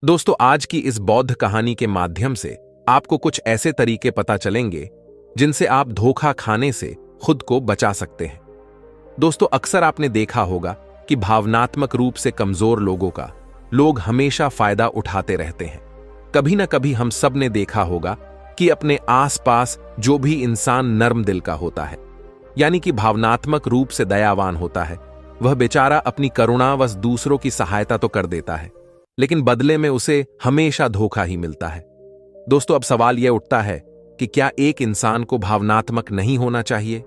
दोस्तों, आज की इस बौद्ध कहानी के माध्यम से आपको कुछ ऐसे तरीके पता चलेंगे जिनसे आप धोखा खाने से खुद को बचा सकते हैं। दोस्तों, अक्सर आपने देखा होगा कि भावनात्मक रूप से कमजोर लोगों का लोग हमेशा फायदा उठाते रहते हैं। कभी ना कभी हम सब ने देखा होगा कि अपने आसपास जो भी इंसान नर्म दिल का होता है, यानी कि भावनात्मक रूप से दयावान होता है, वह बेचारा अपनी करुणावश दूसरों की सहायता तो कर देता है, लेकिन बदले में उसे हमेशा धोखा ही मिलता है। दोस्तों, अब सवाल यह उठता है कि क्या एक इंसान को भावनात्मक नहीं होना चाहिए?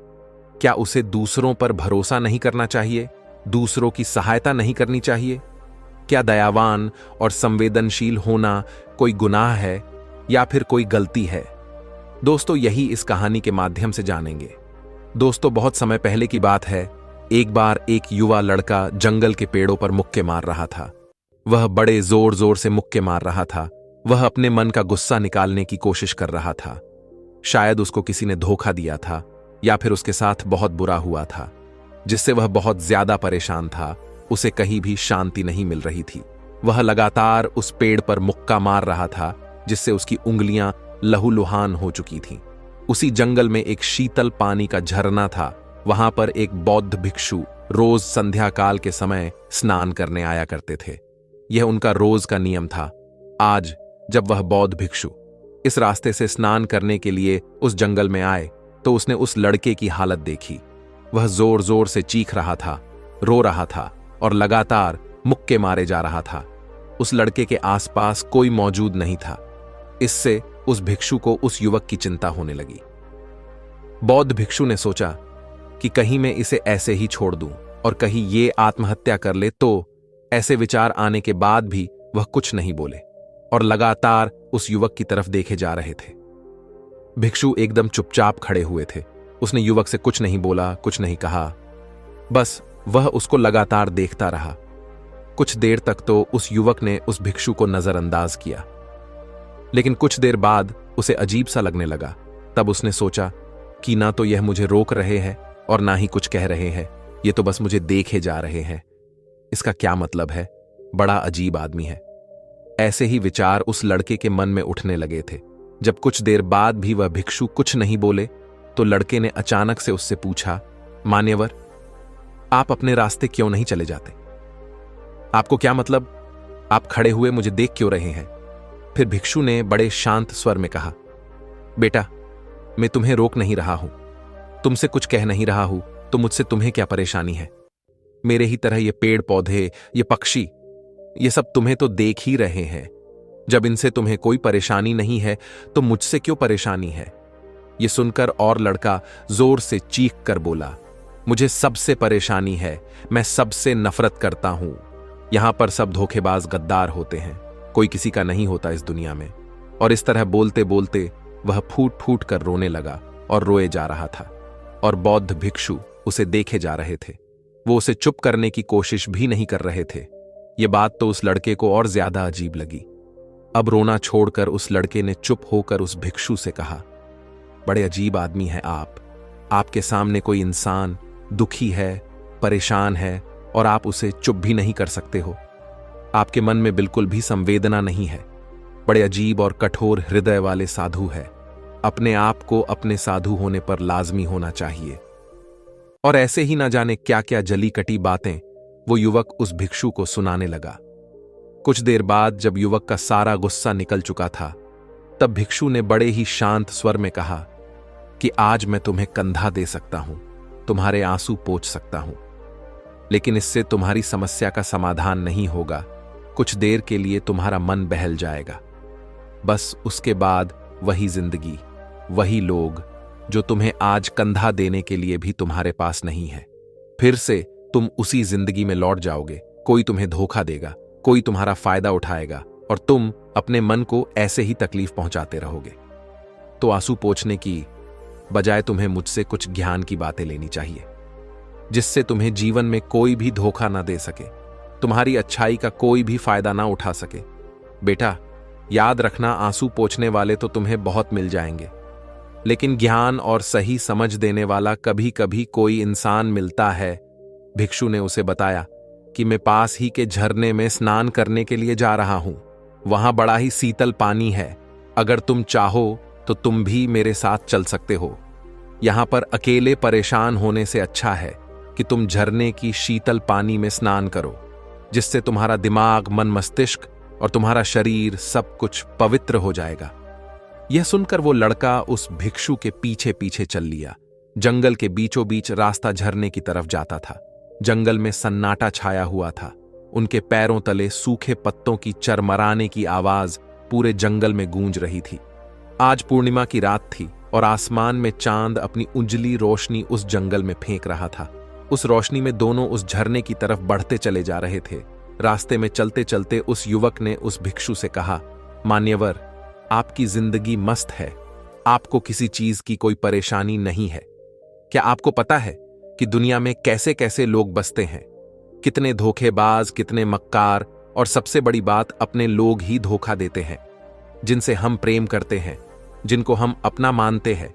क्या उसे दूसरों पर भरोसा नहीं करना चाहिए? दूसरों की सहायता नहीं करनी चाहिए? क्या दयावान और संवेदनशील होना कोई गुनाह है या फिर कोई गलती है? दोस्तों, यही इस कहानी के माध्यम से जानेंगे। दोस्तों, बहुत समय पहले की बात है। एक बार एक युवा लड़का जंगल के पेड़ों पर मुक्के मार रहा था। वह बड़े जोर जोर से मुक्के मार रहा था। वह अपने मन का गुस्सा निकालने की कोशिश कर रहा था। शायद उसको किसी ने धोखा दिया था या फिर उसके साथ बहुत बुरा हुआ था, जिससे वह बहुत ज्यादा परेशान था। उसे कहीं भी शांति नहीं मिल रही थी। वह लगातार उस पेड़ पर मुक्का मार रहा था, जिससे उसकी उंगलियां लहूलुहान हो चुकी थीं। उसी जंगल में एक शीतल पानी का झरना था। वहां पर एक बौद्ध भिक्षु रोज संध्या काल के समय स्नान करने आया करते थे। यह उनका रोज का नियम था। आज जब वह बौद्ध भिक्षु इस रास्ते से स्नान करने के लिए उस जंगल में आए, तो उसने उस लड़के की हालत देखी। वह जोर जोर से चीख रहा था, रो रहा था और लगातार मुक्के मारे जा रहा था। उस लड़के के आसपास कोई मौजूद नहीं था। इससे उस भिक्षु को उस युवक की चिंता होने लगी। बौद्ध भिक्षु ने सोचा कि कहीं मैं इसे ऐसे ही छोड़ दूं और कहीं ये आत्महत्या कर ले, तो ऐसे विचार आने के बाद भी वह कुछ नहीं बोले और लगातार उस युवक की तरफ देखे जा रहे थे। भिक्षु एकदम चुपचाप खड़े हुए थे। उसने युवक से कुछ नहीं बोला, कुछ नहीं कहा। बस वह उसको लगातार देखता रहा। कुछ देर तक तो उस युवक ने उस भिक्षु को नजरअंदाज किया, लेकिन कुछ देर बाद उसे अजीब सा लगने लगा। तब उसने सोचा कि ना तो यह मुझे रोक रहे हैं और ना ही कुछ कह रहे हैं, ये तो बस मुझे देखे जा रहे हैं। इसका क्या मतलब है? बड़ा अजीब आदमी है। ऐसे ही विचार उस लड़के के मन में उठने लगे थे। जब कुछ देर बाद भी वह भिक्षु कुछ नहीं बोले, तो लड़के ने अचानक से उससे पूछा, मान्यवर, आप अपने रास्ते क्यों नहीं चले जाते? आपको क्या मतलब? आप खड़े हुए मुझे देख क्यों रहे हैं? फिर भिक्षु ने बड़े शांत स्वर में कहा, बेटा, मैं तुम्हें रोक नहीं रहा हूं, तुमसे कुछ कह नहीं रहा हूं, तो मुझसे तुम्हें क्या परेशानी है? मेरे ही तरह ये पेड़ पौधे, ये पक्षी, ये सब तुम्हें तो देख ही रहे हैं। जब इनसे तुम्हें कोई परेशानी नहीं है, तो मुझसे क्यों परेशानी है? ये सुनकर और लड़का जोर से चीख कर बोला, मुझे सबसे परेशानी है, मैं सबसे नफरत करता हूं। यहां पर सब धोखेबाज गद्दार होते हैं, कोई किसी का नहीं होता इस दुनिया में। और इस तरह बोलते बोलते वह फूट फूट कर रोने लगा और रोए जा रहा था। और बौद्ध भिक्षु उसे देखे जा रहे थे। वो उसे चुप करने की कोशिश भी नहीं कर रहे थे। ये बात तो उस लड़के को और ज्यादा अजीब लगी। अब रोना छोड़कर उस लड़के ने चुप होकर उस भिक्षु से कहा, बड़े अजीब आदमी है आप। आपके सामने कोई इंसान दुखी है, परेशान है, और आप उसे चुप भी नहीं कर सकते हो। आपके मन में बिल्कुल भी संवेदना नहीं है। बड़े अजीब और कठोर हृदय वाले साधु है। अपने आप को अपने साधु होने पर लाजमी होना चाहिए। और ऐसे ही ना जाने क्या क्या जली कटी बातें वो युवक उस भिक्षु को सुनाने लगा। कुछ देर बाद जब युवक का सारा गुस्सा निकल चुका था, तब भिक्षु ने बड़े ही शांत स्वर में कहा कि आज मैं तुम्हें कंधा दे सकता हूं, तुम्हारे आंसू पोंछ सकता हूं, लेकिन इससे तुम्हारी समस्या का समाधान नहीं होगा। कुछ देर के लिए तुम्हारा मन बहल जाएगा, बस उसके बाद वही जिंदगी, वही लोग जो तुम्हें आज कंधा देने के लिए भी तुम्हारे पास नहीं है। फिर से तुम उसी जिंदगी में लौट जाओगे। कोई तुम्हें धोखा देगा, कोई तुम्हारा फायदा उठाएगा और तुम अपने मन को ऐसे ही तकलीफ पहुंचाते रहोगे। तो आंसू पोंछने की बजाय तुम्हें मुझसे कुछ ज्ञान की बातें लेनी चाहिए, जिससे तुम्हें जीवन में कोई भी धोखा ना दे सके, तुम्हारी अच्छाई का कोई भी फायदा ना उठा सके। बेटा, याद रखना, आंसू पोंछने वाले तो तुम्हें बहुत मिल जाएंगे, लेकिन ज्ञान और सही समझ देने वाला कभी कभी कोई इंसान मिलता है। भिक्षु ने उसे बताया कि मैं पास ही के झरने में स्नान करने के लिए जा रहा हूं। वहां बड़ा ही शीतल पानी है। अगर तुम चाहो तो तुम भी मेरे साथ चल सकते हो। यहां पर अकेले परेशान होने से अच्छा है कि तुम झरने की शीतल पानी में स्नान करो, जिससे तुम्हारा दिमाग, मन, मस्तिष्क और तुम्हारा शरीर सब कुछ पवित्र हो जाएगा। यह सुनकर वो लड़का उस भिक्षु के पीछे पीछे चल लिया। जंगल के बीचों बीच रास्ता झरने की तरफ जाता था। जंगल में सन्नाटा छाया हुआ था। उनके पैरों तले सूखे पत्तों की चरमराने की आवाज पूरे जंगल में गूंज रही थी। आज पूर्णिमा की रात थी और आसमान में चांद अपनी उजली रोशनी उस जंगल में फेंक रहा था। उस रोशनी में दोनों उस झरने की तरफ बढ़ते चले जा रहे थे। रास्ते में चलते चलते उस युवक ने उस भिक्षु से कहा, मान्यवर, आपकी जिंदगी मस्त है, आपको किसी चीज की कोई परेशानी नहीं है। क्या आपको पता है कि दुनिया में कैसे कैसे लोग बसते हैं? कितने धोखेबाज, कितने मक्कार, और सबसे बड़ी बात, अपने लोग ही धोखा देते हैं। जिनसे हम प्रेम करते हैं, जिनको हम अपना मानते हैं,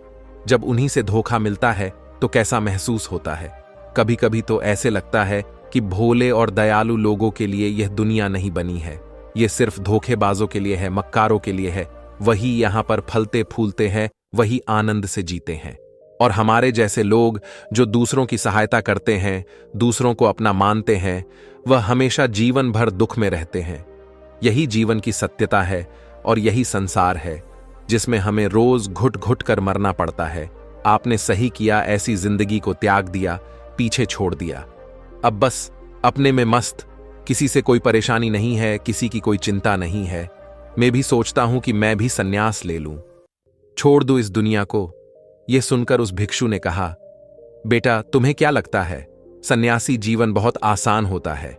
जब उन्हीं से धोखा मिलता है तो कैसा महसूस होता है। कभी कभी तो ऐसे लगता है कि भोले और दयालु लोगों के लिए यह दुनिया नहीं बनी है। यह सिर्फ धोखेबाजों के लिए है, मक्कारों के लिए है। वही यहां पर फलते फूलते हैं, वही आनंद से जीते हैं। और हमारे जैसे लोग जो दूसरों की सहायता करते हैं, दूसरों को अपना मानते हैं, वह हमेशा जीवन भर दुख में रहते हैं। यही जीवन की सत्यता है और यही संसार है जिसमें हमें रोज घुट घुट कर मरना पड़ता है। आपने सही किया, ऐसी जिंदगी को त्याग दिया, पीछे छोड़ दिया। अब बस अपने में मस्त, किसी से कोई परेशानी नहीं है, किसी की कोई चिंता नहीं है। मैं भी सोचता हूं कि मैं भी संन्यास ले लूं, छोड़ दूं इस दुनिया को। यह सुनकर उस भिक्षु ने कहा, बेटा, तुम्हें क्या लगता है सन्यासी जीवन बहुत आसान होता है?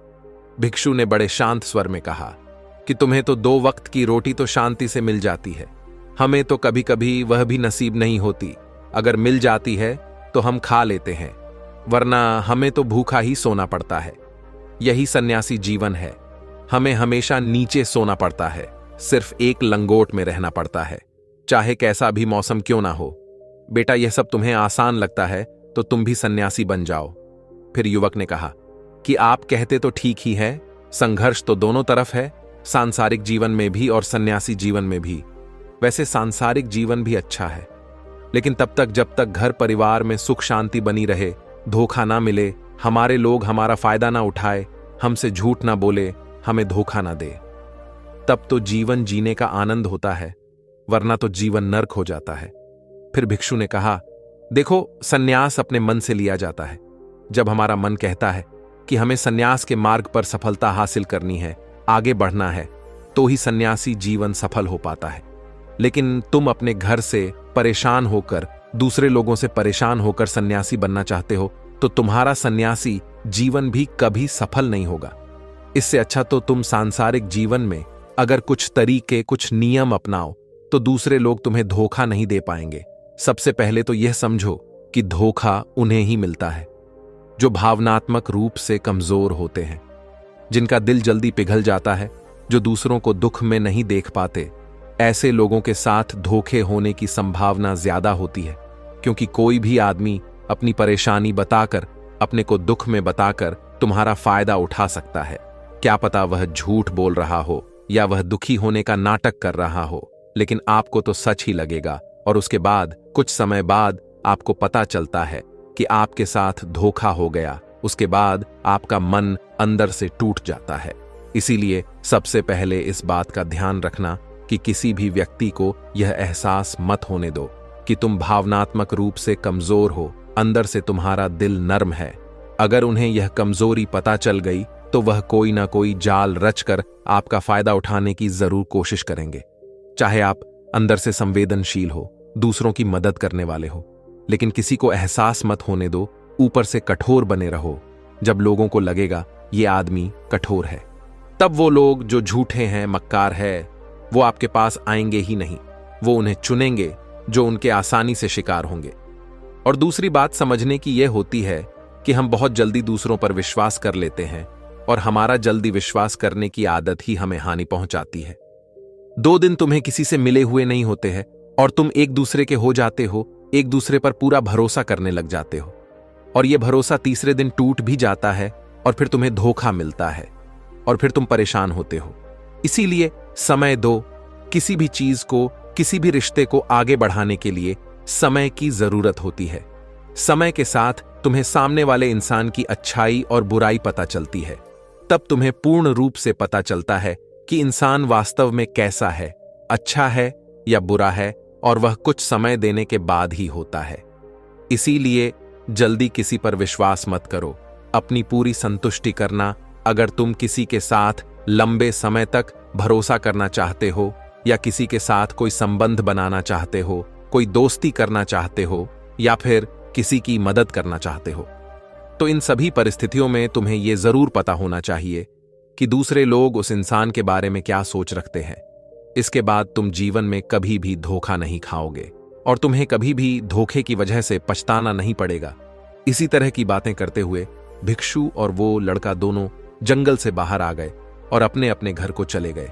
भिक्षु ने बड़े शांत स्वर में कहा कि तुम्हें तो 2 वक्त की रोटी तो शांति से मिल जाती है, हमें तो कभी कभी वह भी नसीब नहीं होती। अगर मिल जाती है तो हम खा लेते हैं, वरना हमें तो भूखा ही सोना पड़ता है। यही सन्यासी जीवन है। हमें हमेशा नीचे सोना पड़ता है, सिर्फ एक लंगोट में रहना पड़ता है, चाहे कैसा भी मौसम क्यों ना हो। बेटा, यह सब तुम्हें आसान लगता है तो तुम भी सन्यासी बन जाओ। फिर युवक ने कहा कि आप कहते तो ठीक ही है, संघर्ष तो दोनों तरफ है, सांसारिक जीवन में भी और सन्यासी जीवन में भी। वैसे सांसारिक जीवन भी अच्छा है, लेकिन तब तक जब तक घर परिवार में सुख शांति बनी रहे, धोखा ना मिले, हमारे लोग हमारा फायदा ना उठाए, हमसे झूठ ना बोले, हमें धोखा ना दे, तब तो जीवन जीने का आनंद होता है, वरना तो जीवन नर्क हो जाता है। फिर भिक्षु ने कहा, देखो, सन्यास अपने मन से लिया जाता है। जब हमारा मन कहता है कि हमें सन्यास के मार्ग पर सफलता हासिल करनी है, आगे बढ़ना है, तो ही सन्यासी जीवन सफल हो पाता है। लेकिन तुम अपने घर से परेशान होकर, दूसरे लोगों से परेशान होकर सन्यासी बनना चाहते हो, तो तुम्हारा सन्यासी जीवन भी कभी सफल नहीं होगा। इससे अच्छा तो तुम सांसारिक जीवन में अगर कुछ तरीके, कुछ नियम अपनाओ, तो दूसरे लोग तुम्हें धोखा नहीं दे पाएंगे। सबसे पहले तो यह समझो कि धोखा उन्हें ही मिलता है जो भावनात्मक रूप से कमजोर होते हैं, जिनका दिल जल्दी पिघल जाता है, जो दूसरों को दुख में नहीं देख पाते। ऐसे लोगों के साथ धोखे होने की संभावना ज्यादा होती है, क्योंकि कोई भी आदमी अपनी परेशानी बताकर, अपने को दुख में बताकर तुम्हारा फायदा उठा सकता है। क्या पता वह झूठ बोल रहा हो या वह दुखी होने का नाटक कर रहा हो, लेकिन आपको तो सच ही लगेगा। और उसके बाद कुछ समय बाद आपको पता चलता है कि आपके साथ धोखा हो गया। उसके बाद आपका मन अंदर से टूट जाता है। इसीलिए सबसे पहले इस बात का ध्यान रखना कि किसी भी व्यक्ति को यह एहसास मत होने दो कि तुम भावनात्मक रूप से कमजोर हो, अंदर से तुम्हारा दिल नर्म है। अगर उन्हें यह कमजोरी पता चल गई तो वह कोई ना कोई जाल रचकर आपका फायदा उठाने की जरूर कोशिश करेंगे। चाहे आप अंदर से संवेदनशील हो, दूसरों की मदद करने वाले हो, लेकिन किसी को एहसास मत होने दो, ऊपर से कठोर बने रहो। जब लोगों को लगेगा ये आदमी कठोर है, तब वो लोग जो झूठे हैं, मक्कार है, वो आपके पास आएंगे ही नहीं। वो उन्हें चुनेंगे जो उनके आसानी से शिकार होंगे। और दूसरी बात समझने की यह होती है कि हम बहुत जल्दी दूसरों पर विश्वास कर लेते हैं, और हमारा जल्दी विश्वास करने की आदत ही हमें हानि पहुंचाती है। 2 दिन तुम्हें किसी से मिले हुए नहीं होते हैं और तुम एक दूसरे के हो जाते हो, एक दूसरे पर पूरा भरोसा करने लग जाते हो, और यह भरोसा तीसरे दिन टूट भी जाता है और फिर तुम्हें धोखा मिलता है और फिर तुम परेशान होते हो। इसीलिए समय दो। किसी भी चीज को, किसी भी रिश्ते को आगे बढ़ाने के लिए समय की जरूरत होती है। समय के साथ तुम्हें सामने वाले इंसान की अच्छाई और बुराई पता चलती है। तब तुम्हें पूर्ण रूप से पता चलता है कि इंसान वास्तव में कैसा है, अच्छा है या बुरा है, और वह कुछ समय देने के बाद ही होता है। इसीलिए जल्दी किसी पर विश्वास मत करो। अपनी पूरी संतुष्टि करना। अगर तुम किसी के साथ लंबे समय तक भरोसा करना चाहते हो, या किसी के साथ कोई संबंध बनाना चाहते हो, कोई दोस्ती करना चाहते हो, या फिर किसी की मदद करना चाहते हो, तो इन सभी परिस्थितियों में तुम्हें यह जरूर पता होना चाहिए कि दूसरे लोग उस इंसान के बारे में क्या सोच रखते हैं। इसके बाद तुम जीवन में कभी भी धोखा नहीं खाओगे और तुम्हें कभी भी धोखे की वजह से पछताना नहीं पड़ेगा। इसी तरह की बातें करते हुए भिक्षु और वो लड़का दोनों जंगल से बाहर आ गए और अपने अपने घर को चले गए।